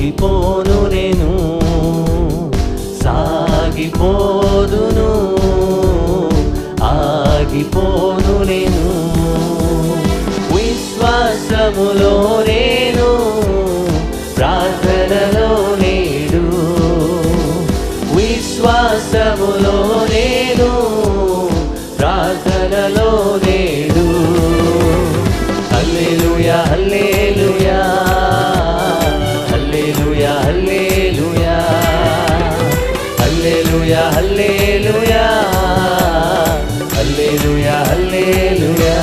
సాగిపోను నేను, సాగిపోదును, ఆగిపోను నేను. విశ్వాసములో నేను, ప్రార్థనలో నేడు, విశ్వాసములో నేను, ప్రార్థనలో నేడు. హల్లెలూయా హల్లెలూయా హల్లెలూయా హల్లెలూయా హల్లెలూయా హల్లెలూయా హల్లెలూయా హల్లెలూయా.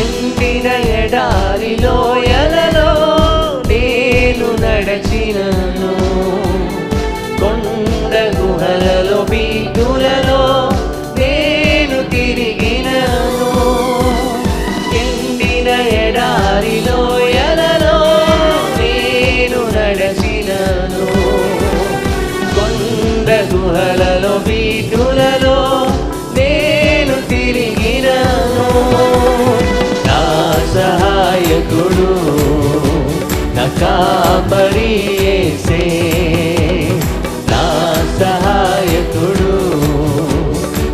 ఎండిన ఎడారిలో ఎలలో నేను నడచినను, కొండ గుహలలో బీగులలో నేను తిరిగినను. ఎండిన ఎడారిలో ఎలలో నేను నడచినను, కొండ గుహలలో బీగులలో నేను తిరిగినను. సహాయకుడు నా కాపరి యేసే, నా సహాయకుడు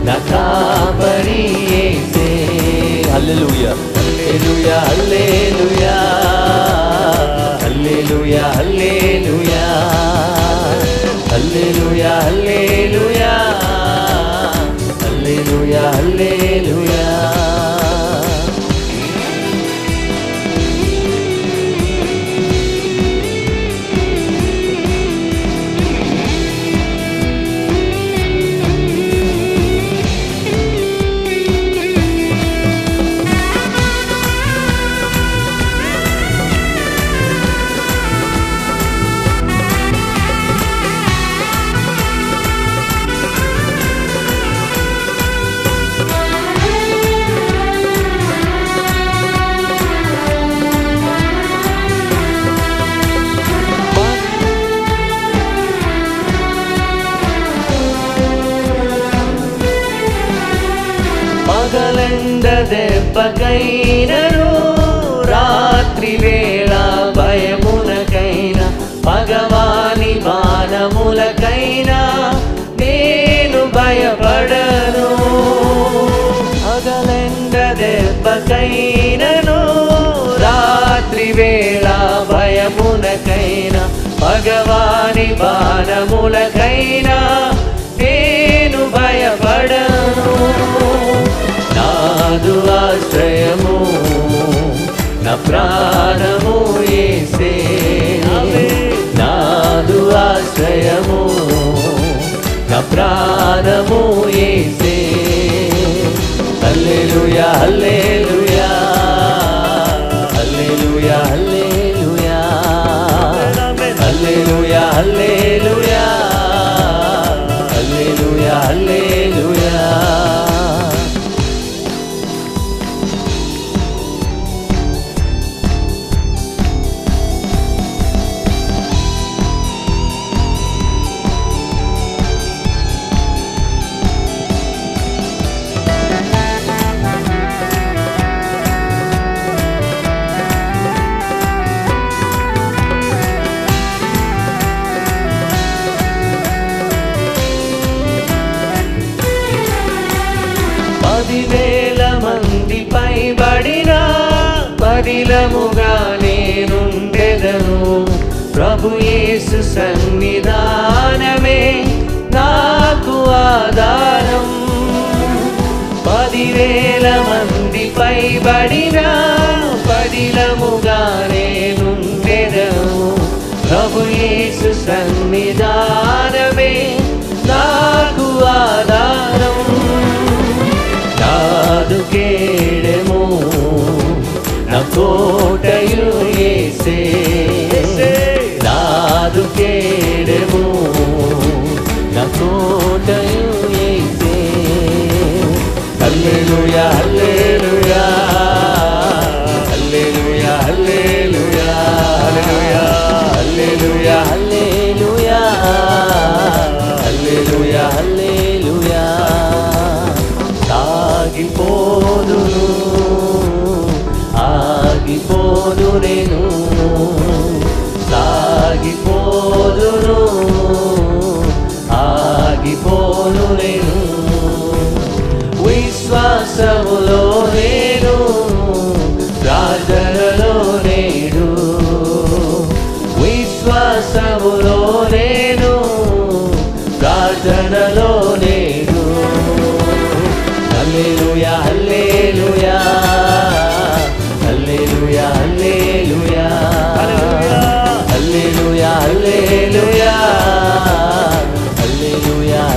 నా కాపరి యేసే. హల్లెలూయా హల్లెలూయా హల్లెలూయా హల్లెలూయా హల్లెలూయా హల్లెలూయా హల్లెలూయా హల్లెలూయా హల్లెలూయా. పగలండ దెబ్బకైనను, రాత్రి వేళ భయమునకైనా, పగవాని బాణములకైనా నేను భయపడను. పగలండ దెబ్బకైనను, రాత్రి వేళ భయమునకైనా, పగవాని బాణములకైనా నేను భయపడను. నాదు ఆశ్రయము నా ప్రాణము యేసే, నాదు ఆశ్రయము నా ప్రాణము యేసే. హల్లెలూయా హల్లెలూయా హల్లెలూయా హల్లెలూయా హల్లెలూయా హల్లెలూయా హల్లెలూయా హల్లెలూయా. పైబడిన పదిలముగా నేనుండెదను, ప్రభు యేసు సన్నిధానమే నాకు ఆధారం. 10,000 మంది పైబడిన పదిలముగా నేనుండెదను, ప్రభు యేసు సన్నిధానమే నాకు ఆధారం. నాదు కేడెము నా కోటయు యేసే, నా రక్షణలో నేను. హల్లెలూయా హల్లెలూయా హల్లెలూయా హల్లెలూయా హల్లెలూయా హల్లెలూయా హల్లెలూయా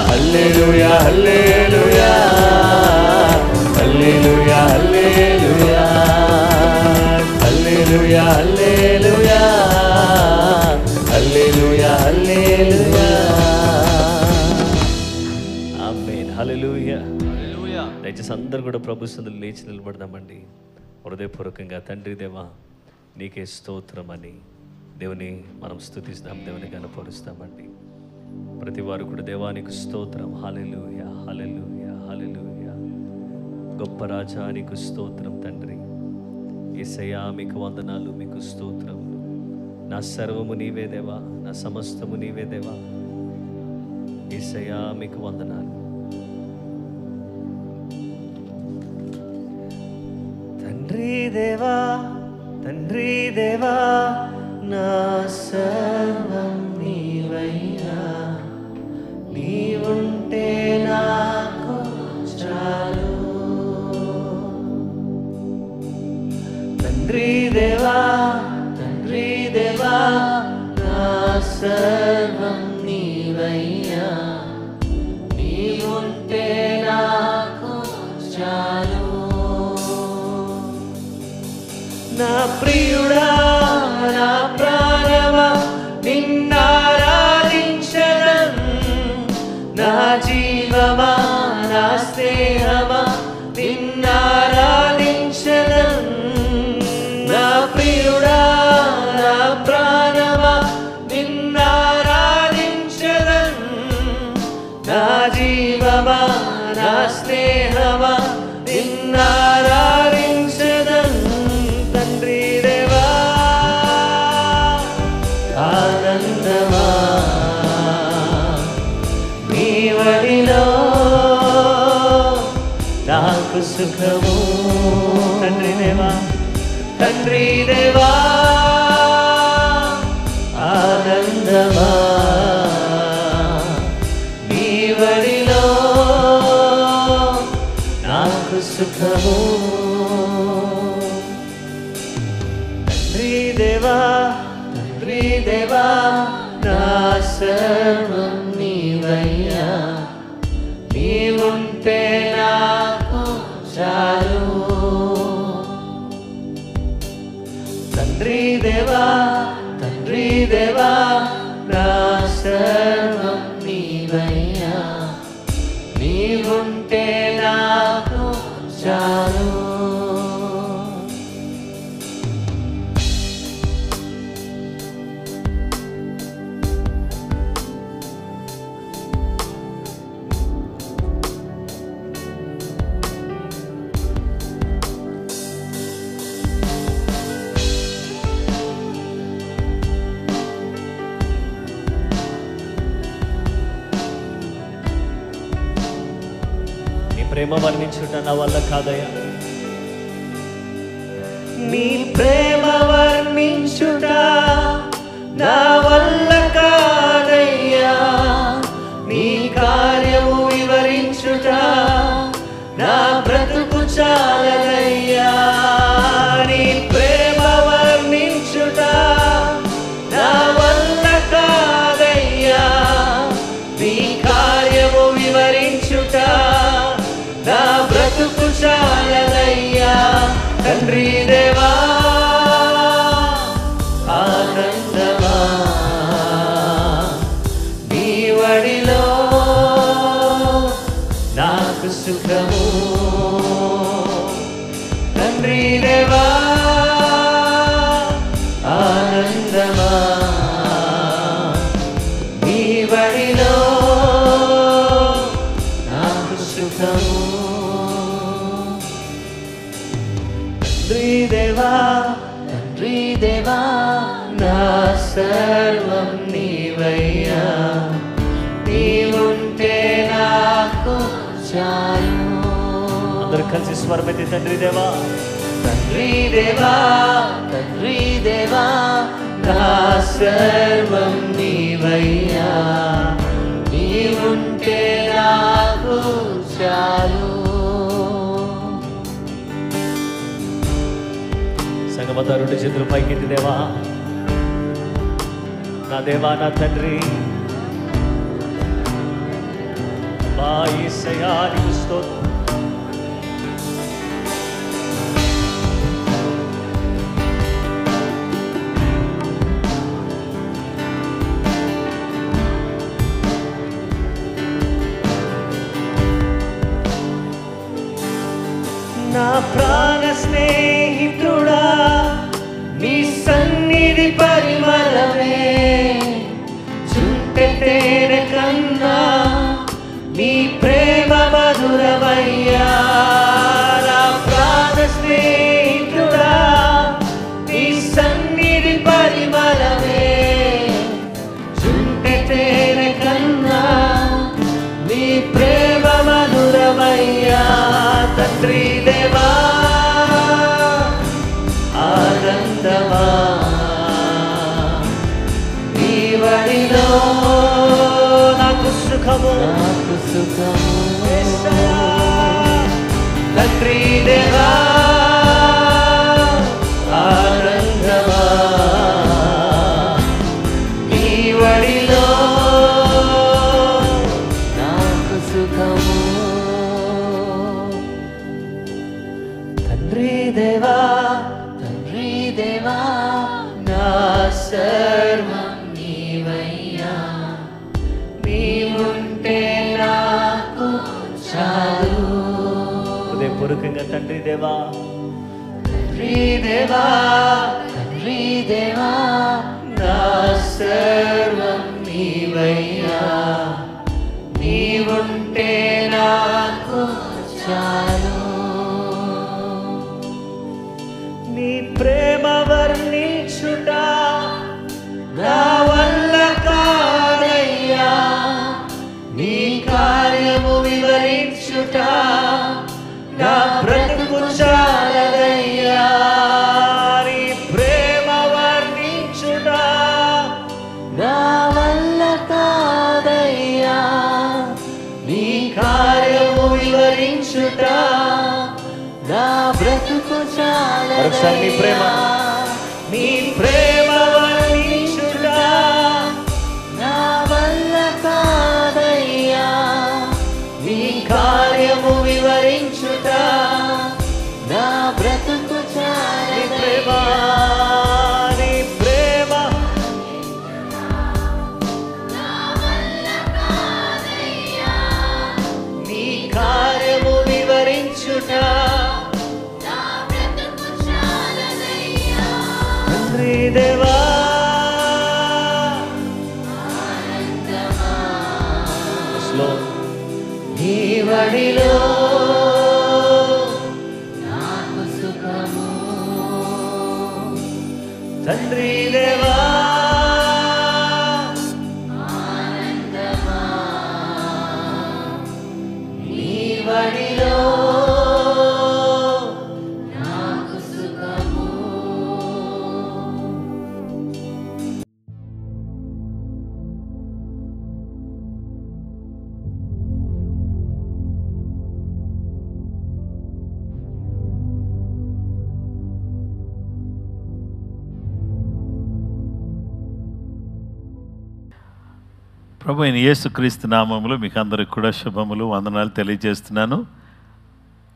హల్లెలూయా హల్లెలూయా హల్లెలూయా హల్లెలూయా హల్లెలూయా హల్లెలూయా హల్లెలూయా హల్లెలూయా. ఆమేన్. హల్లెలూయా హల్లెలూయా. దయచేసి అందరూ కూడా ప్రభు సన్నిధిలో లేచి నిలబడదామండి. హృదయపూర్వకంగా తండ్రి దేవా నీకే స్తోత్రం అని దేవుని మనం స్తుతిస్తాం, దేవుని గణపరుస్తామండి. ప్రతి వారు కూడా దేవానికి స్తోత్రం. హల్లెలూయా హల్లెలూయా హల్లెలూయా. గొప్ప రాజా నీకు స్తోత్రం తండ్రి. యేసయ్యా మీకు వందనాలు, మీకు స్తోత్రములు. నా సర్వము నీవే దేవా, నా సమస్తము నీవే దేవా. యేసయ్యా మీకు వందనాలు. తండ్రి దేవా తండ్రి దేవా నా సర్వం నీవయ్యా, నీవుంటే నాకు చాలు. తండ్రి దేవా తండ్రి దేవా నా సర్వం నీవయ్యా, నీవుంటే నాకు చాలు. నా ప్రియుడా నా ప్రాణమా నిన్నారాధించదన్, నా జీవమా నా స్నేహమా నిన్నారాధించదన్. నా ప్రియుడా నా ప్రాణమా నిన్నారాధించదన్, నా జీవమా నా స్నేహమా నిన్నారాధించదన్. తండ్రి దేవా ఆనందమా నీ వడిలో నాకు సుఖము. తండ్రి దేవా తండ్రి దేవా ఆనందమా నీ వడిలో నాకు సుఖము. తండ్రి దేవా తండ్రి దేవా నా సర్వం నీవయ్యా, నీవుంటే నాకు చాలు. తండ్రి దేవా తండ్రి దేవా నా సర్వం నీవయ్యా, నీవుంటే నాకు చాలు. ప్రేమ వర్ణించుట నా వల్ల కాదయ్యా, నీ ప్రేమ వర్ణించుట నా వల్ల కాదయ్యా, నీ కార్యము వివరించుట నా బ్రతుకు చాలదయ్యా. నీ ప్రేమ వర్ణించుట నా వల్ల కాదయ్యా, నీ కార్యము వివరించుట నా బ్రతుకు చాలదయ్యా. తండ్రి దేవా ఆనందమా నీ వడిలో నాకు సుఖము. తండ్రి దేవా ఆనందమా నీ వడిలో నాకు సుఖము. తండ్రి దేవా తండ్రి దేవా నా సర్వం నీవయ్యా, నీవుంటే నాకు చాలు. అందరూ కలిసి స్వరమెత్తి తండ్రి దేవా తండ్రి దేవా తండ్రి దేవా నా సర్వం నీవయ్యా, వద్ద రెండు చేతులు పైకెత్తి దేవా, నా దేవా, నా తండ్రి, మా యేసయ్యా నీకు స్తోత్రం. నా ప్రాణ స్నేహితుడా, నీ సన్నిధి పరిమళమే చుంటె తేనె కన్నా నీ ప్రేమ మధురమయ్యా. నా ప్రాణ స్నేహితుడా, నీ సన్నిధి పరిమళమే చుంటె తేనె కన్నా నీ ప్రేమ మధురమయ్యా. తండ్రి దేవా, ఆనందమా నీ వడిలో నాకు సుఖము, నాకు సుఖము. తండ్రి దేవా, ఆనందమా నీ వడిలో నాకు సుఖము. తండ్రి దేవా, తండ్రి దేవా, నా సర్వం నీవయ్యా, నీవుంటే నాకు చాలు. హృదయపూర్వకంగా తండ్రి దేవా, తండ్రి దేవా, తండ్రి దేవా, నా సర్వం నీవయ్యా, నీవుంటే నాకు చాలు. నీ ప్రేమ వర్ణించుట నా వల్ల కాదయ్యా, నీ కార్యము వివరించుట నా బ్రతుకు చాలదయ్యా. నీ ప్రేమ వర్ణించుట నా వల్ల కాదయ్యా, నీ కార్యము వివరించుట నా బ్రతుకు చాలదయ్యా. ఒకసారి నీ ప్రేమ, నీ ప్రేమ వర్ణించుట నా వల్ల కాదయ్యా, నీ కార్యము వివరించుట నా బ్రతుకు చాలదయ్యా. నీ ప్రేమ, నీ కార్యము వివరించుట తండ్రి దేవా, నీ వడిలో నాకు సుఖము. తండ్రి దేవా, నీ వడిలో నాకు సుఖము. ప్రభు అయిన యేసుక్రీస్తు నామములో మీకు అందరికి కూడా శుభములు, వందనాలు తెలియజేస్తున్నాను.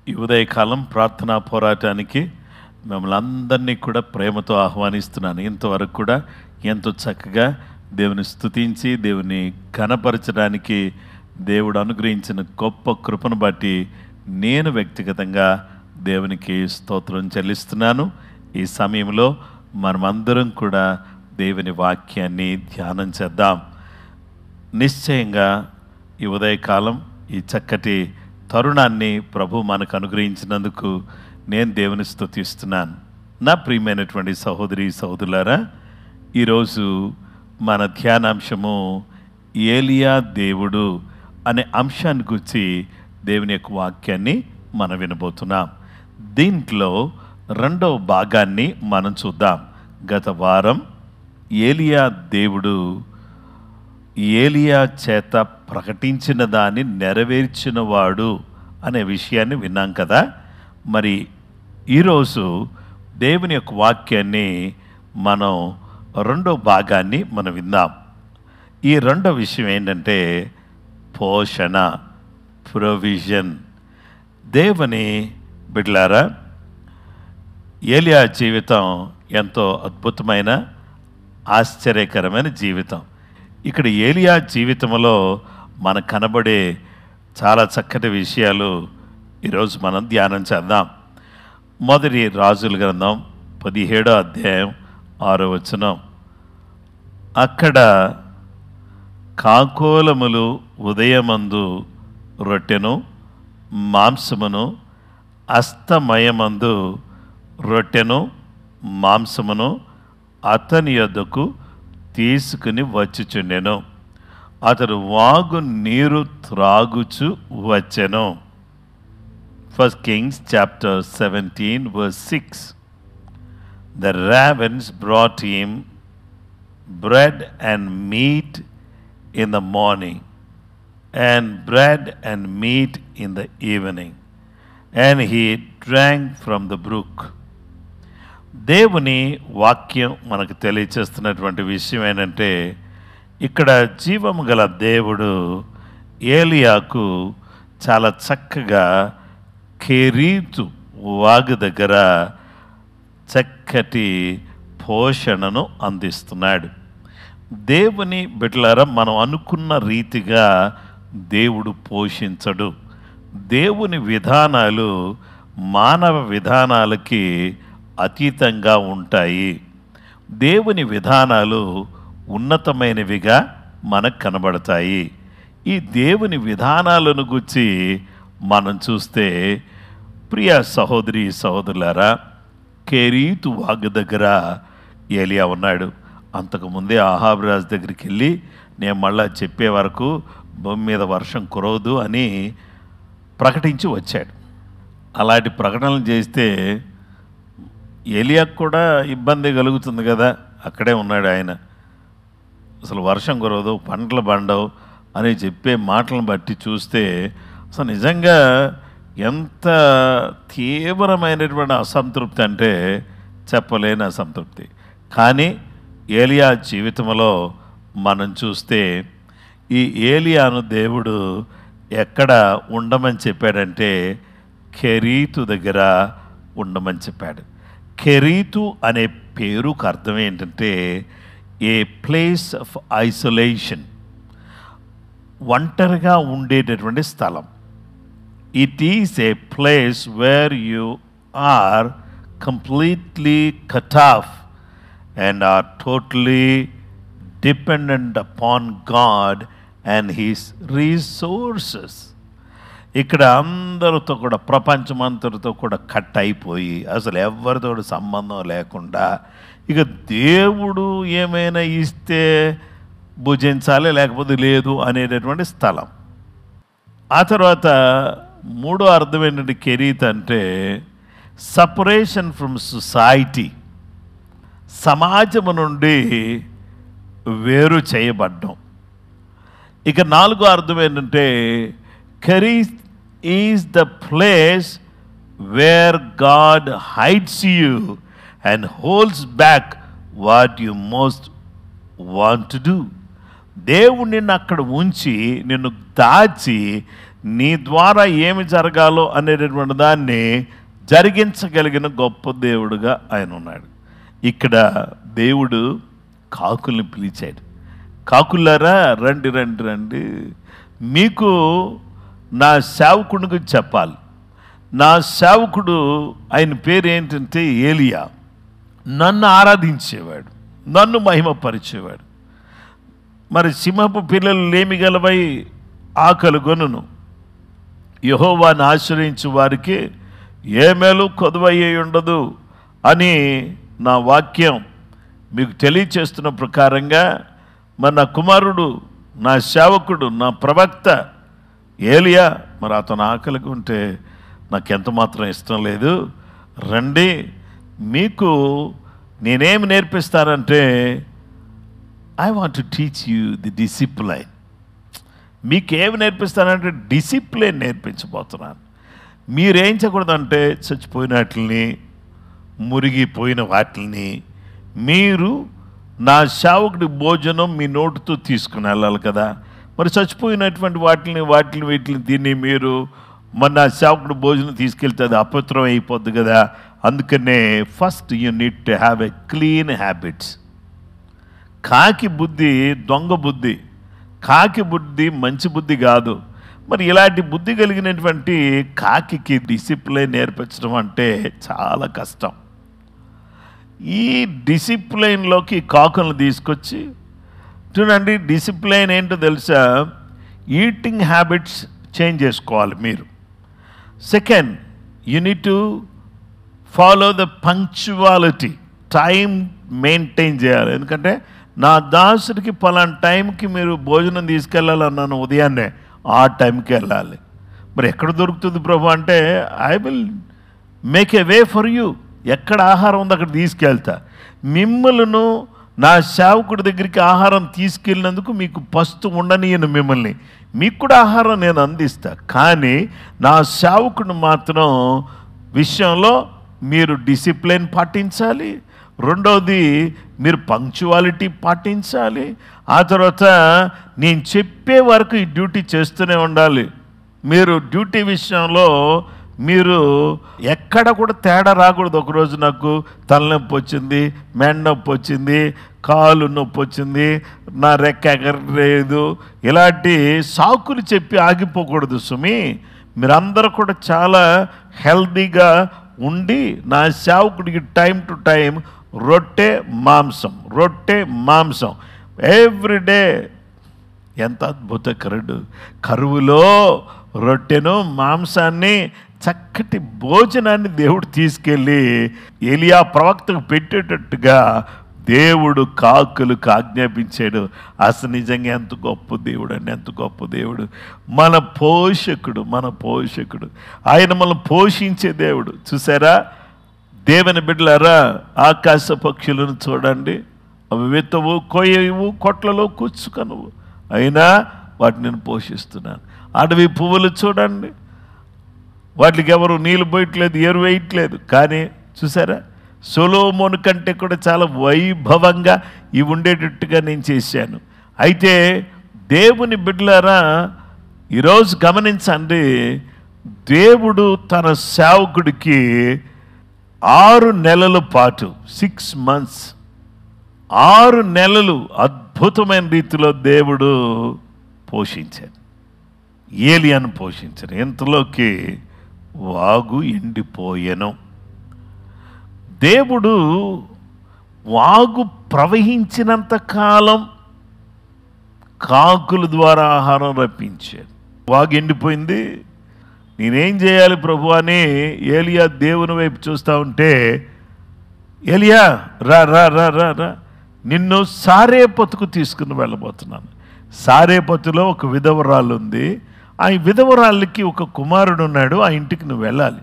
ఈ ఉదయకాలం ప్రార్థనా పోరాటానికి మిమ్మల్ని అందరినీ కూడా ప్రేమతో ఆహ్వానిస్తున్నాను. ఇంతవరకు కూడా ఎంతో చక్కగా దేవుని స్తుతించి దేవుని ఘనపరచడానికి దేవుడు అనుగ్రహించిన గొప్ప కృపను బట్టి నేను వ్యక్తిగతంగా దేవునికి స్తోత్రం చెల్లిస్తున్నాను. ఈ సమయంలో మనమందరం కూడా దేవుని వాక్యాన్ని ధ్యానం చేద్దాం. నిశ్చయంగా ఈ ఉదయకాలం ఈ చక్కటి తరుణాన్ని ప్రభు మనకు అనుగ్రహించినందుకు నేను దేవుని స్తుతిస్తున్నాను. నా ప్రియమైనటువంటి సహోదరి సహోదరులారా, ఈరోజు మన ధ్యానాంశము ఏలియా దేవుడు అనే అంశాన్ని గురించి దేవుని యొక్క వాక్యాన్ని మనం వినబోతున్నాం. దీంట్లో రెండవ భాగాన్ని మనం చూద్దాం. గత వారం ఏలియా దేవుడు ఏలియా చేత ప్రకటించిన దాన్ని నెరవేర్చినవాడు అనే విషయాన్ని విన్నాం కదా. మరి ఈరోజు దేవుని యొక్క వాక్యాన్ని మనం రెండో భాగాన్ని మనం విందాం. ఈ రెండో విషయం ఏంటంటే పోషణ, ప్రొవిజన్. దేవుని బిడ్డలారా, ఏలియా జీవితం ఎంతో అద్భుతమైన ఆశ్చర్యకరమైన జీవితం. ఇక్కడ ఏలియా జీవితంలో మనకు కనబడే చాలా చక్కటి విషయాలు ఈరోజు మనం ధ్యానం చేద్దాం. మొదటి రాజుల గ్రంథం 17వ అధ్యాయం 6వ వచనం. అక్కడ కాకోలములు ఉదయమందు రొట్టెను మాంసమును, అస్తమయమందు రొట్టెను మాంసమును అతని యొద్దకు తీసుకుని వచ్చుచుండెను. అతడు వాగు నీరు త్రాగుచు వచ్చెను. 1 Kings chapter 17 verse 6. The ravens brought him bread and meat in the morning, and bread and meat in the evening, and he drank from the brook. దేవుని వాక్యం మనకు తెలియచేస్తున్నటువంటి విషయం ఏంటంటే, ఇక్కడ జీవము గల దేవుడు ఏలియాకు చాలా చక్కగా కెరీతు వాగు దగ్గర చక్కటి పోషణను అందిస్తున్నాడు. దేవుని బిడ్డలారా, మనం అనుకున్న రీతిగా దేవుడు పోషించడు. దేవుని విధానాలు మానవ విధానాలకి అతీతంగా ఉంటాయి. దేవుని విధానాలు ఉన్నతమైనవిగా మనకు కనబడతాయి. ఈ దేవుని విధానాలను గురించి మనం చూస్తే, ప్రియ సహోదరి సహోదరులారా, కెరీతు వాగు దగ్గర ఏలియా ఉన్నాడు. అంతకుముందే అహాబు రాజు దగ్గరికి వెళ్ళి, నేను మళ్ళా చెప్పే వరకు భూమి మీద వర్షం కురవదు అని ప్రకటించి వచ్చాడు. అలాంటి ప్రకటనలు చేస్తే ఏలియాకు కూడా ఇబ్బంది కలుగుతుంది కదా. అక్కడే ఉన్నాడు ఆయన. అసలు వర్షం కురవదు, పంటలు పండవు అని చెప్పే మాటలను బట్టి చూస్తే అసలు నిజంగా ఎంత తీవ్రమైనటువంటి అసంతృప్తి అంటే చెప్పలేని అసంతృప్తి. కానీ ఏలియా జీవితంలో మనం చూస్తే, ఈ ఏలియాను దేవుడు ఎక్కడ ఉండమని చెప్పాడంటే కెరీతు దగ్గర ఉండమని చెప్పాడు. కెరీతు అనే పేరుకు అర్థం ఏంటంటే ఏ ప్లేస్ ఆఫ్ ఐసోలేషన్, ఒంటరిగా ఉండేటటువంటి స్థలం. It is a place where you are completely cut off and are totally dependent upon God and His resources. ఇక్కడ అందరితో కూడా, ప్రపంచమంతటితో కూడా కట్ అయిపోయి అసలు ఎవరితో సంబంధం లేకుండా, ఇక దేవుడు ఏమైనా ఇస్తే భుజించాలి లేకపోతే లేదు అనేటటువంటి స్థలం. ఆ తర్వాత మూడో అర్థం ఏంటంటే కెరీత్ అంటే సపరేషన్ ఫ్రమ్ సొసైటీ, సమాజము నుండి వేరు చేయబడ్డం. ఇక నాలుగో అర్థం ఏంటంటే Cherith is the place where God hides you and holds back what you most want to do. దేవుడు నిన్ను అక్కడ ఉంచి నిన్ను దాచి నీ ద్వారా ఏమి జరగాలో అనేటటువంటి దాన్ని జరిగించగలిగిన గొప్ప దేవుడుగా ఆయన ఉన్నాడు. ఇక్కడ దేవుడు కాకుల్ని పిలిచాడు. కాకులారా రండి రండి రండి, మీకు నా సేవకుడికి చెప్పాలి. నా సేవకుడు, ఆయన పేరు ఏంటంటే ఏలియా, నన్ను ఆరాధించేవాడు, నన్ను మహిమపరిచేవాడు. మరి సింహపు పిల్లలు లేమి గలవై ఆకలి గొనును, యెహోవాను ఆశ్రయించు వారికి ఏ మేలు కొదువయ్యే ఉండదు అని నా వాక్యం మీకు తెలియచేస్తున్న ప్రకారంగా, మరి నా కుమారుడు, నా సేవకుడు, నా ప్రవక్త ఏలియా, మరి అతను ఆకలికి ఉంటే నాకెంత మాత్రం ఇష్టం లేదు. రండి, మీకు నేనేమి నేర్పిస్తానంటే I want to teach you the discipline. మీకేమి నేర్పిస్తానంటే డిసిప్లిన్ నేర్పించబోతున్నాను. మీరేం చేయకూడదంటే చచ్చిపోయినట్లని, మురిగిపోయిన వాటిని మీరు నా సేవకుడి భోజనం మీ నోటితో తీసుకుని వెళ్ళాలి కదా. మరి చచ్చిపోయినటువంటి వీటిని తిని మీరు మరి నా సేవకుడి భోజనం తీసుకెళ్తే అది అపవిత్రం అయిపోద్ది కదా. అందుకనే first you need to have a clean habits. కాకి బుద్ధి దొంగ బుద్ధి, కాకి బుద్ధి మంచి బుద్ధి కాదు. మరి ఇలాంటి బుద్ధి కలిగినటువంటి కాకి డిసిప్లైన్ నేర్పించడం అంటే చాలా కష్టం. ఈ డిసిప్లైన్లోకి కాకులను తీసుకొచ్చి చూడండి, డిసిప్లైన్ ఏంటో తెలుసా? ఈటింగ్ హ్యాబిట్స్ చేంజ్ చేసుకోవాలి మీరు. Second, you need to follow the punctuality, time maintain చేయాలి. ఎందుకంటే నా దాసుడికి పలానా టైంకి మీరు భోజనం తీసుకెళ్ళాలన్నాను, ఉదయాన్నే ఆ టైంకి వెళ్ళాలి. మరి ఎక్కడ దొరుకుతుంది ప్రభు అంటే, I will make a way for you. ఎక్కడ ఆహారం ఉంది అక్కడ తీసుకెళ్తా. మిమ్మల్ని నా సేవకుడి దగ్గరికి ఆహారం తీసుకెళ్ళినందుకు మీకు పస్తు ఉండనీయను మిమ్మల్ని, మీకు కూడా ఆహారం నేను అందిస్తా. కానీ నా సేవకుడిని మాత్రం విషయంలో మీరు డిసిప్లిన్ పాటించాలి. రెండవది, మీరు పంక్చువాలిటీ పాటించాలి. ఆ తర్వాత నేను చెప్పే వరకు ఈ డ్యూటీ చేస్తూనే ఉండాలి. మీరు డ్యూటీ విషయంలో మీరు ఎక్కడ కూడా తేడా రాకూడదు. ఒకరోజు నాకు తలనొప్పి వచ్చింది, మెడ నొప్పి వచ్చింది, కాలు నొప్పి వచ్చింది, నా రెక్క ఎగరలేదు, ఇలాంటి సాకులు చెప్పి ఆగిపోకూడదు సుమి. మీరందరూ కూడా చాలా హెల్తీగా ఉండి నా సేవకుడికి టైం టు టైం రొట్టె మాంసం ఎవ్రీడే. ఎంత అద్భుతకరుడు! కరువులో రొట్టెను మాంసాన్ని చక్కటి భోజనాన్ని దేవుడు తీసుకెళ్ళి ఏలియా ప్రవక్తకు పెట్టేటట్టుగా దేవుడు కాకులకు ఆజ్ఞాపించాడు. అసలు నిజంగా ఎంత గొప్ప దేవుడు అండి, ఎంత గొప్ప దేవుడు! మన పోషకుడు ఆయన మనల్ని పోషించే దేవుడు. చూసారా దేవుని బిడ్డలారా, ఆకాశ పక్షులను చూడండి, అవి విత్తవు, కొయ్యవు, కొట్లలో కూర్చుకనువు, అయినా వాటిని నేను పోషిస్తున్నాను. అడవి పువ్వులు చూడండి, వాటికి ఎవరు నీళ్ళు పోయట్లేదు, ఎరువు వేయట్లేదు, కానీ చూసారా సొలొమోను కంటే కూడా చాలా వైభవంగా ఇవి ఉండేటట్టుగా నేను చేశాను. అయితే దేవుని బిడ్డలారా, ఈరోజు గమనించండి, దేవుడు తన సేవకుడికి 6 నెలల పాటు 6 months 6 నెలలు అద్భుతమైన రీతిలో దేవుడు పోషించాడు, ఏలియాను పోషించాడు. ఇంతలోకి వాగు ఎండిపోయెను. దేవుడు వాగు ప్రవహించినంత కాలం కాకుల ద్వారా ఆహారం రప్పించాడు. వాగు ఎండిపోయింది, నేనేం చేయాలి ప్రభు అని ఏలియా దేవుని వైపు చూస్తూ ఉంటే, ఏలియా రా రా రా రా రా నిన్ను సారేపతుకు తీసుకుని వెళ్ళబోతున్నాను. సారేపతులో ఒక విధవరాలు ఉంది. ఆ విధవరాళ్ళకి ఒక కుమారుడు ఉన్నాడు. ఆ ఇంటికి నువ్వు వెళ్ళాలి.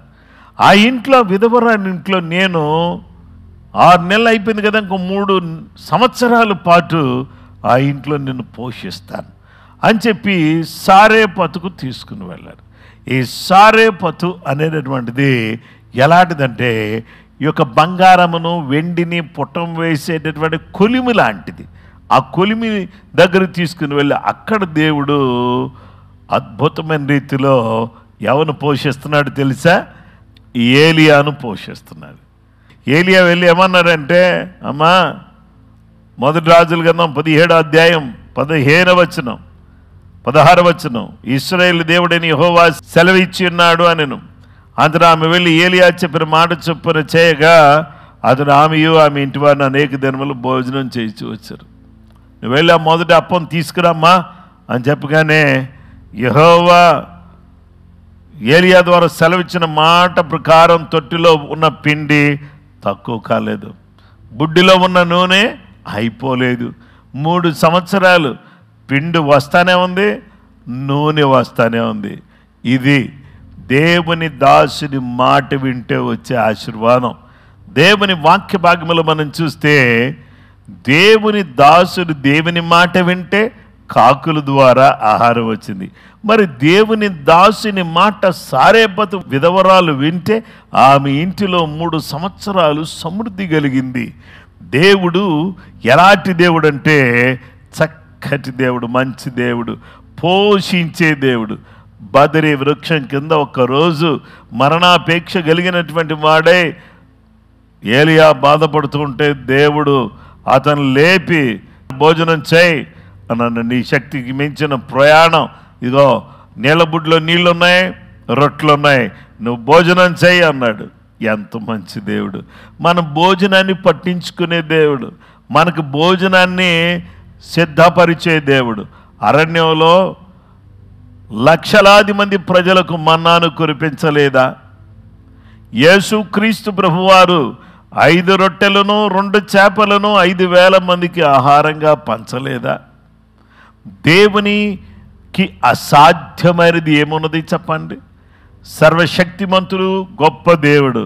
ఆ ఇంట్లో విధవరాని ఇంట్లో నేను 6 నెలలు అయిపోయింది కదా, ఇంకో 3 సంవత్సరాల పాటు ఆ ఇంట్లో నిన్ను పోషిస్తాను అని చెప్పి సారేపతుకు తీసుకుని వెళ్ళాడు. ఈ సారేపతు అనేటటువంటిది ఎలాంటిదంటే, ఈ యొక్క బంగారమును వెండిని పుటం వేసేటటువంటి కొలిమి లాంటిది. ఆ కొలిమి దగ్గర తీసుకుని వెళ్ళి అక్కడ దేవుడు అద్భుతమైన రీతిలో ఎవరిని పోషిస్తున్నాడు తెలుసా? ఏలియాను పోషిస్తున్నాడు. ఏలియా వెళ్ళి ఏమన్నారంటే, అమ్మా, 1 రాజుల గ్రంథం 17వ అధ్యాయం 15వ వచనం 16వ వచనం, ఇశ్రాయేలు దేవుడని యెహోవా సెలవిచ్చి ఉన్నాడు అనెను. అందులో ఆమె వెళ్ళి ఏలియా చెప్పిన మాట చొప్పున చేయగా అతను ఆమెయు ఆమె ఇంటి వారిని అనేక దినములు భోజనం చేయించి వచ్చారు. నువ్వు వెళ్ళి ఆ మొదటి అప్పం తీసుకురామ్మా అని చెప్పగానే యెహోవా ఏలియా ద్వారా సెలవిచ్చిన మాట ప్రకారం తొట్టిలో ఉన్న పిండి తక్కువ కాలేదు, బుడ్డిలో ఉన్న నూనె అయిపోలేదు. 3 సంవత్సరాలు పిండి వస్తానే ఉంది, నూనె వస్తానే ఉంది. ఇది దేవుని దాసుని మాట వింటే వచ్చే ఆశీర్వాదం. దేవుని వాక్య భాగములు మనం చూస్తే, దేవుని దాసుడు దేవుని మాట వింటే కాకుల ద్వారా ఆహారం వచ్చింది. మరి దేవుని దాసుని మాట సారేపతు విధవరాలు వింటే ఆమె ఇంటిలో 3 సంవత్సరాలు సమృద్ధి కలిగింది. దేవుడు ఎలాంటి దేవుడు అంటే చక్కటి దేవుడు, మంచి దేవుడు, పోషించే దేవుడు. బదరి వృక్షం కింద ఒక్కరోజు మరణాపేక్ష కలిగినటువంటి వాడే ఏలియా బాధపడుతూ ఉంటే దేవుడు అతను లేపి భోజనం చేయి అన్నాడు. నీ శక్తికి మించిన ప్రయాణం, ఇదిగో నీళ్ళబుడ్లో నీళ్ళున్నాయి, రొట్టెలున్నాయి, నువ్వు భోజనం చేయి అన్నాడు. ఎంత మంచి దేవుడు! మన భోజనాన్ని పట్టించుకునే దేవుడు, మనకు భోజనాన్ని సిద్ధపరిచే దేవుడు. అరణ్యంలో లక్షలాది మంది ప్రజలకు మన్నాను కురిపించలేదా? యేసుక్రీస్తు ప్రభువారు 5 రొట్టెలను 2 చేపలను 5,000 మందికి ఆహారంగా పంచలేదా? దేవునికి అసాధ్యమైనది ఏమున్నది చెప్పండి? సర్వశక్తిమంతుడు, గొప్ప దేవుడు.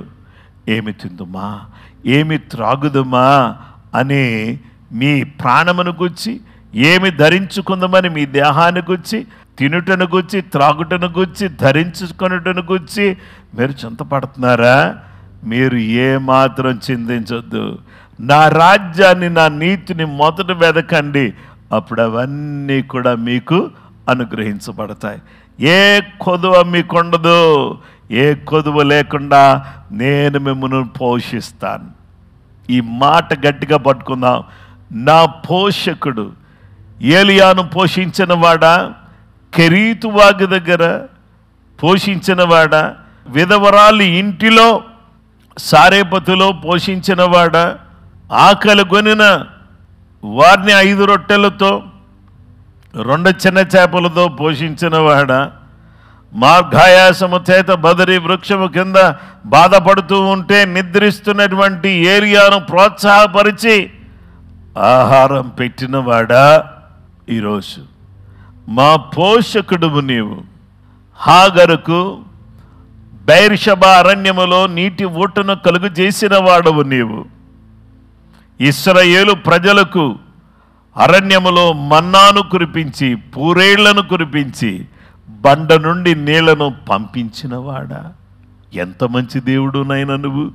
ఏమి తిందుమా, ఏమి త్రాగుదుమా అని మీ ప్రాణమును గుచ్చి, ఏమి ధరించుకుందామని మీ దేహాన్ని గుచ్చి, తినుటను గుచ్చి, త్రాగుటను గుచ్చి, ధరించుకొనుటను గుచ్చి మీరు చింతపడుతున్నారా? మీరు ఏమాత్రం చింతించొద్దు. నా రాజ్యాన్ని, నా నీతిని మొదట వెదకండి, అప్పుడు అవన్నీ కూడా మీకు అనుగ్రహించబడతాయి. ఏ కొదువ మీకుండదు. ఏ కొదువ లేకుండా నేను మిమ్మల్ని పోషిస్తాను. ఈ మాట గట్టిగా పట్టుకుందాం. నా పోషకుడు. ఏలియాను పోషించినవాడా? కెరీతు వాగు దగ్గర పోషించినవాడా? విధవరాలి ఇంటిలో సారేపతులో పోషించినవాడా? ఆకలి కొనిన వారిని 5 రొట్టెలతో 2 చిన్న చేపలతో పోషించినవాడా? మార్గాయాసము చేత బదరి వృక్షము కింద బాధపడుతూ ఉంటే నిద్రిస్తున్నటువంటి ఏలియాను ప్రోత్సాహపరిచి ఆహారం పెట్టినవాడా? ఈరోజు మా పోషకుడువు నీవు. హాగరుకు బెయిర్షెబా అరణ్యములో నీటి ఊటను కలుగు చేసిన వాడవు నీవు. ఇశ్రాయేలు ప్రజలకు అరణ్యములో మన్నాను కురిపించి, పూరేళ్లను కురిపించి, బండ నుండి నీళ్లను పంపించినవాడా? ఎంత మంచి దేవుడు నైనా నువ్వు!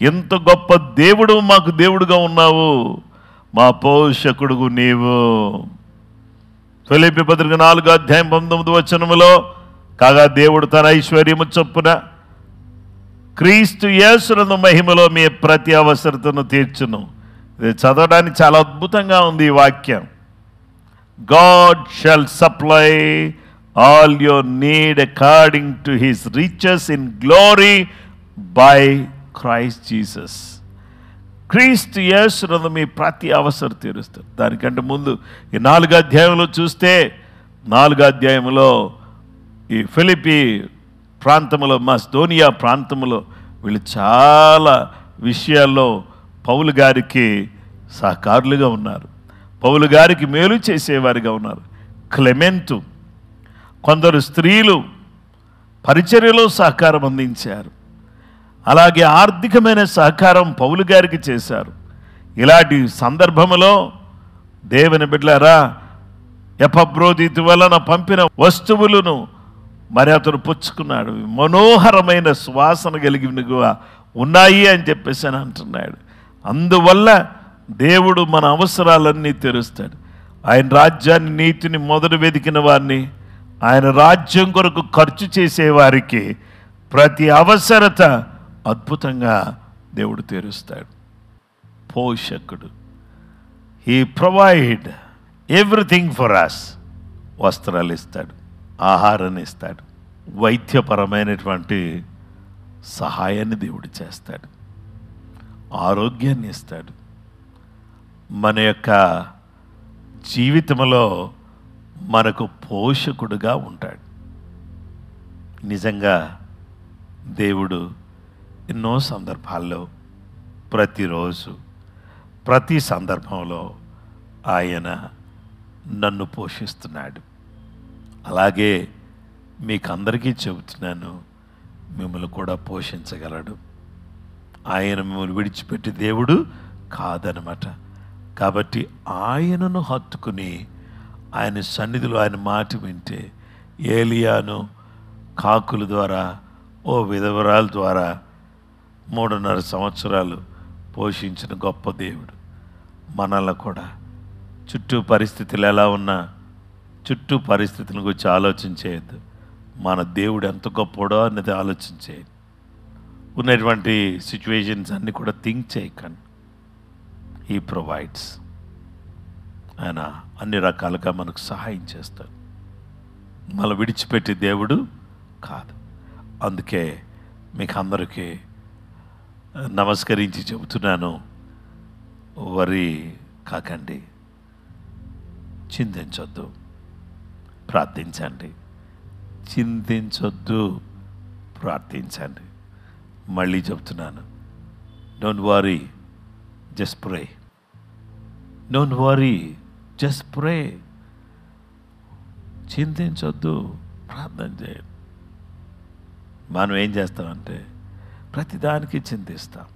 ఎంత గొప్ప దేవుడు మాకు దేవుడుగా ఉన్నావు. మా పోషకుడుగు నీవు. ఫిలిప్పీ పత్రిక 4:19 కాగా దేవుడు తన ఐశ్వర్యము చొప్పున క్రీస్తు యేసునందు మహిమలో మీ ప్రతి అవసరతను తీర్చును. ఇది చదవడానికి చాలా అద్భుతంగా ఉంది ఈ వాక్యం. God shall supply all your need according to his riches in glory by Christ Jesus. క్రీస్తు యేసునందు మీ ప్రతి అవసరం తీరుస్తారు. దానికంటే ముందు ఈ 4వ అధ్యాయంలో చూస్తే, 4వ అధ్యాయంలో ఈ ఫిలిప్పీ ప్రాంతంలో, మాసిదోనియా ప్రాంతంలో వీళ్ళు చాలా విషయాల్లో పౌలు గారికి సహకారులుగా ఉన్నారు. పౌలు గారికి మేలు చేసేవారిగా ఉన్నారు. క్లెమెంటు, కొందరు స్త్రీలు పరిచర్యలో సహకారం అందించారు. అలాగే ఆర్థికమైన సహకారం పౌలు గారికి చేశారు. ఇలాంటి సందర్భంలో దేవుని బిడ్డలారా, ఎపఫ్రోదితు వలన పంపిన వస్తువులను మరి అతను పుచ్చుకున్నాడు. మనోహరమైన సువాసన కలిగినగా ఉన్నాయి అని చెప్పేసి అని అంటున్నాడు. అందువల్ల దేవుడు మన అవసరాలన్నీ తీరుస్తాడు. ఆయన రాజ్యాన్ని, నీతిని మొదట వెతికిన వారిని, ఆయన రాజ్యం కొరకు ఖర్చు చేసేవారికి ప్రతి అవసరత అద్భుతంగా దేవుడు తీరుస్తాడు. పోషకుడు. He provide everything for us. వస్త్రాలు ఇస్తాడు, ఆహారాన్ని ఇస్తాడు, వైద్యపరమైనటువంటి సహాయాన్ని దేవుడు చేస్తాడు, ఆరోగ్యాన్ని ఇస్తాడు. మన యొక్క జీవితంలో మనకు పోషకుడుగా ఉంటాడు. నిజంగా దేవుడు ఎన్నో సందర్భాల్లో, ప్రతిరోజు, ప్రతి సందర్భంలో ఆయన నన్ను పోషిస్తున్నాడు. అలాగే మీకు అందరికీ చెబుతున్నాను, మిమ్మల్ని కూడా పోషించగలడు. ఆయన మిమ్మల్ని విడిచిపెట్టి దేవుడు కాదనమాట. కాబట్టి ఆయనను హత్తుకుని ఆయన సన్నిధిలో ఆయన మాట వింటే ఏలియాను కాకుల ద్వారా ఓ విధవరాల ద్వారా 3.5 సంవత్సరాలు పోషించిన గొప్ప దేవుడు మనల్ని కూడా చుట్టూ పరిస్థితులు ఎలా ఉన్నా చుట్టూ పరిస్థితుల గురించి ఆలోచన చేయొద్దు. మన దేవుడు ఎంత గొప్పడో అన్నది ఆలోచించేయండి. ఉన్నటువంటి సిచ్యువేషన్స్ అన్నీ కూడా థింక్ చేయకండి. He provides. ఆయన అన్ని రకాలుగా మనకు సహాయం చేస్తాడు. మనం విడిచిపెట్టే దేవుడు కాదు. అందుకే మీకు అందరికీ నమస్కరించి చెబుతున్నాను, వరి కాకండి, చింతించొద్దు, ప్రార్థించండి. చింతించొద్దు, ప్రార్థించండి. మళ్ళీ చెప్తున్నాను, don't worry, just pray. Don't worry, just pray. చింతించొద్దు, ప్రార్థన చేయండి. మనం ఏం చేస్తామంటే ప్రతిదానికి చింతిస్తాం.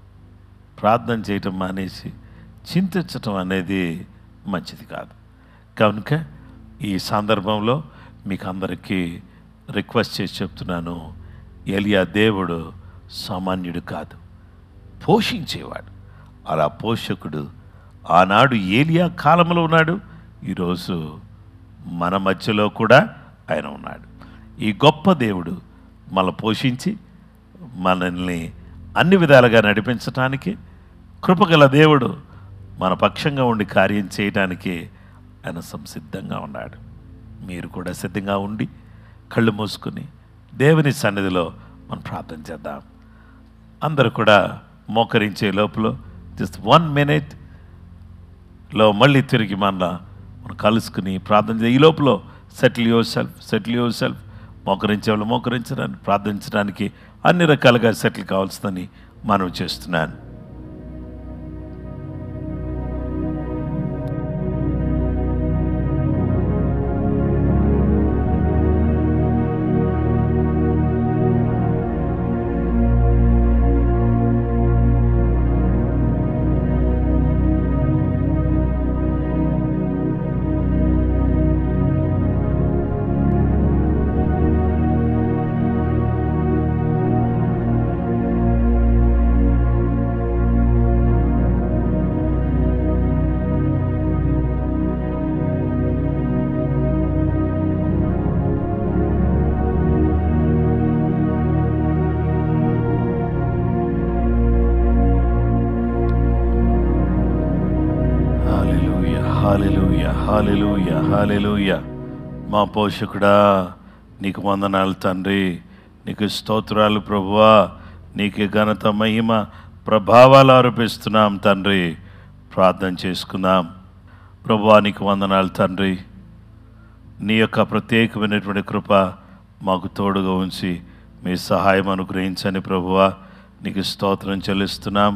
ప్రార్థన చేయటం మానేసి చింతించటం అనేది మంచిది కాదు. కనుక ఈ సందర్భంలో మీకు అందరికీ రిక్వెస్ట్ చేసి చెప్తున్నాను, ఎలియా దేవుడు సామాన్యుడు కాదు, పోషించేవాడు. అలా పోషకుడు ఆనాడు ఏలియా కాలంలో ఉన్నాడు, ఈరోజు మన మధ్యలో కూడా ఆయన ఉన్నాడు. ఈ గొప్ప దేవుడు మనల్ని పోషించి మనల్ని అన్ని విధాలుగా నడిపించటానికి, కృపగల దేవుడు మన పక్షంగా ఉండి కార్యం చేయడానికి ఆయన సంసిద్ధంగా ఉన్నాడు. మీరు కూడా సిద్ధంగా ఉండి కళ్ళు మూసుకుని దేవుని సన్నిధిలో మనం ప్రార్థన చేద్దాం. అందరూ కూడా మోకరించే లోపల జస్ట్ 1 minute మళ్ళీ తిరిగి మనం కలుసుకుని ప్రార్థన చేయ. ఈ లోపల సెటిల్ యువర్ సెల్ఫ్. మోకరించే వాళ్ళు మోకరించడానికి, ప్రార్థించడానికి అన్ని రకాలుగా సెటిల్ కావాల్సిందని మనవి చేస్తున్నాను. హల్లెలూయా, హల్లెలూయా. మా పోషకుడా, నీకు వందనాలు తండ్రి, నీకు స్తోత్రాలు ప్రభువా, నీకు ఘనత మహిమ ప్రభావాలు ఆరోపిస్తున్నాం తండ్రి. ప్రార్థన చేసుకుందాం. ప్రభువా, నీకు వందనాలు తండ్రి. నీ యొక్క ప్రత్యేకమైనటువంటి కృప మాకు తోడుగా ఉంచి మీ సహాయం అనుగ్రహించని ప్రభువా, నీకు స్తోత్రం చెల్లిస్తున్నాం.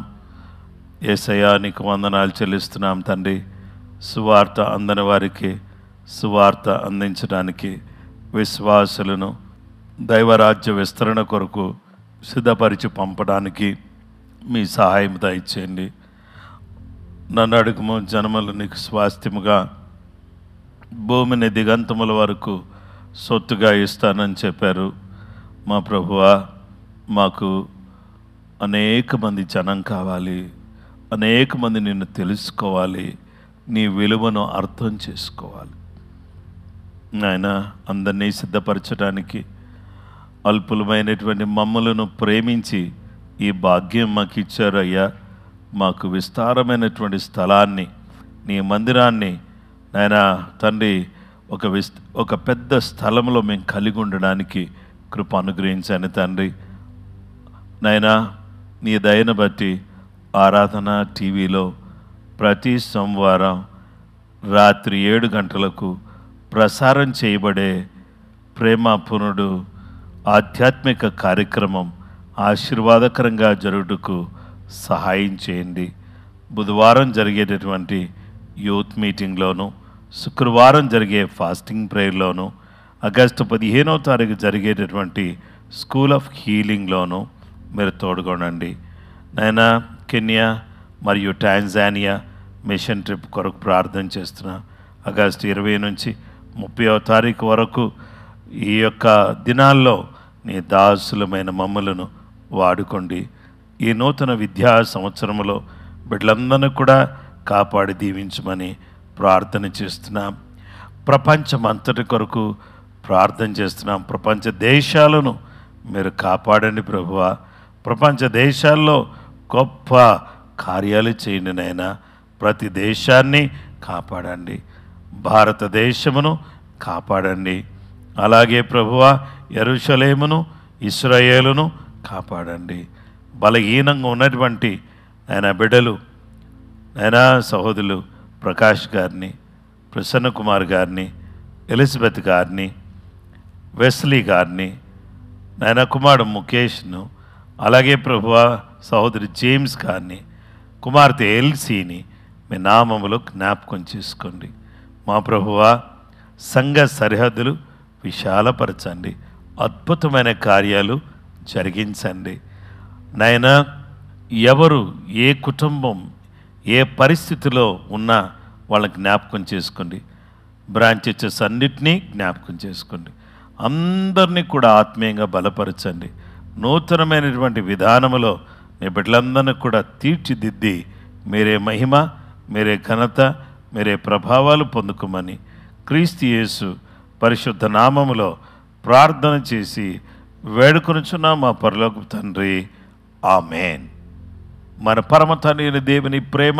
యేసయ్యా, నీకు వందనాలు చెల్లిస్తున్నాం తండ్రి. సువార్త అందని వారికి సువార్త అందించడానికి, విశ్వాసులను దైవరాజ్య విస్తరణ కొరకు సిద్ధపరిచి పంపడానికి మీ సహాయం దయచేయండి. నన్ను అడుగుము, జనములు నీకు స్వాస్థ్యముగా భూమిని దిగంతముల వరకు సొత్తుగా ఇస్తానని చెప్పారు. మా ప్రభువా, మాకు అనేక మంది జనం కావాలి, అనేక మంది నిన్ను తెలుసుకోవాలి, నీ విలువను అర్థం చేసుకోవాలి. నాయన, అందరినీ సిద్ధపరచడానికి అల్పులమైనటువంటి మమ్మలను ప్రేమించి ఈ భాగ్యం మాకు ఇచ్చారు అయ్యా. మాకు విస్తారమైనటువంటి స్థలాన్ని, నీ మందిరాన్ని నాయన తండ్రి, ఒక పెద్ద స్థలంలో మేము కలిగి ఉండడానికి కృప అనుగ్రహించండి తండ్రి. నాయన, నీ దయను బట్టి ఆరాధన టీవీలో ప్రతి సోమవారం రాత్రి 7 గంటలకు ప్రసారం చేయబడే ప్రేమపునుడు ఆధ్యాత్మిక కార్యక్రమం ఆశీర్వాదకరంగా జరుగుటకు సహాయం చేయండి. బుధవారం జరిగేటటువంటి యూత్ మీటింగ్లోను, శుక్రవారం జరిగే ఫాస్టింగ్ ప్రేయర్లోను, ఆగస్టు 15వ తారీఖు జరిగేటటువంటి స్కూల్ ఆఫ్ హీలింగ్లోను మీరు తోడుకోనండి. నాయనా, కెన్యా మరియు టాంజానియా మిషన్ ట్రిప్ కొరకు ప్రార్థన చేస్తున్నా. ఆగస్టు 20 నుంచి 30వ తారీఖు వరకు ఈ యొక్క దినాల్లో నీ దాసులమైన మమ్మలను వాడుకోండి. ఈ నూతన విద్యా సంవత్సరంలో బిడ్డలందరినీ కూడా కాపాడి దీవించమని ప్రార్థన చేస్తున్నాం. ప్రపంచమంతటి కొరకు ప్రార్థన చేస్తున్నాం. ప్రపంచ దేశాలను మీరు కాపాడండి ప్రభువా. ప్రపంచ దేశాల్లో గొప్ప కార్యాలు చేయండి నాయనా. ప్రతి దేశాన్ని కాపాడండి. భారతదేశమును కాపాడండి. అలాగే ప్రభువా యెరూషలేమును, ఇశ్రాయేలును కాపాడండి. బలహీనంగా ఉన్నటువంటి ఆయన బిడ్డలు, ఆయన సహోదరులు ప్రకాష్ గారిని, ప్రసన్న కుమార్ గారిని, ఎలిజబెత్ గారిని, వెస్లీ గారిని, నాయన కుమారుడు ముఖేష్ను, అలాగే ప్రభువా సహోదరి జేమ్స్ గారిని, కుమార్తె ఎల్సీని మీ నామములో జ్ఞాపకం చేసుకోండి. మా ప్రభువా సంఘ సరిహద్దులు విశాలపరచండి. అద్భుతమైన కార్యాలు జరిగించండి నాయన. ఎవరు ఏ కుటుంబం ఏ పరిస్థితిలో ఉన్నా వాళ్ళని జ్ఞాపకం చేసుకోండి. బ్రాంచ్ చర్చెస్ అన్నిటినీ జ్ఞాపకం చేసుకోండి. అందరినీ కూడా ఆత్మీయంగా బలపరచండి. నూతనమైనటువంటి విధానములో మీ బిడ్డలందరినీ కూడా తీర్చిదిద్ది మీరే మహిమ, మీరే ఘనత, మీరే ప్రభావాలు పొందుకోమని క్రీస్తు యేసు పరిశుద్ధ నామములో ప్రార్థన చేసి వేడుకొనుచున్నాం మా పరలోకపు తండ్రి. ఆమేన్. మన పరమ తండ్రి అయిన దేవుని ప్రేమ,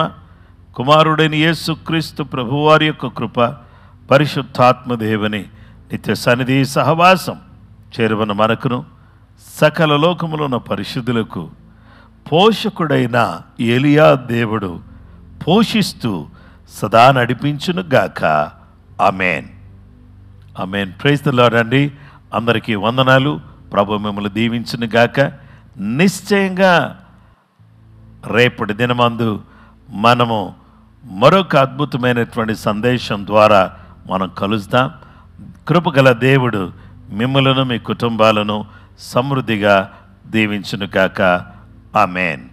కుమారుడైన యేసు క్రీస్తు ప్రభువారి యొక్క కృప, పరిశుద్ధాత్మ దేవుని నిత్య సన్నిధి సహవాసం చేరువన మనకును సకల లోకములో ఉన్న పరిశుద్ధులకు పోషకుడైన ఏలియా దేవుడు పోషిస్తూ సదా నడిపించును గాక. ఆమేన్. ఆమేన్. ప్రైజ్ ది లార్డ్ అండి. అందరికీ వందనాలు. ప్రభు మిమ్మల్ని దీవించును గాక. నిశ్చయంగా రేపటి దినమందు మనము మరొక అద్భుతమైనటువంటి సందేశం ద్వారా మనం కలుస్తాం. కృపగల దేవుడు మిమ్మలను మీ కుటుంబాలను సమృద్ధిగా దీవించును గాక. ఆమేన్.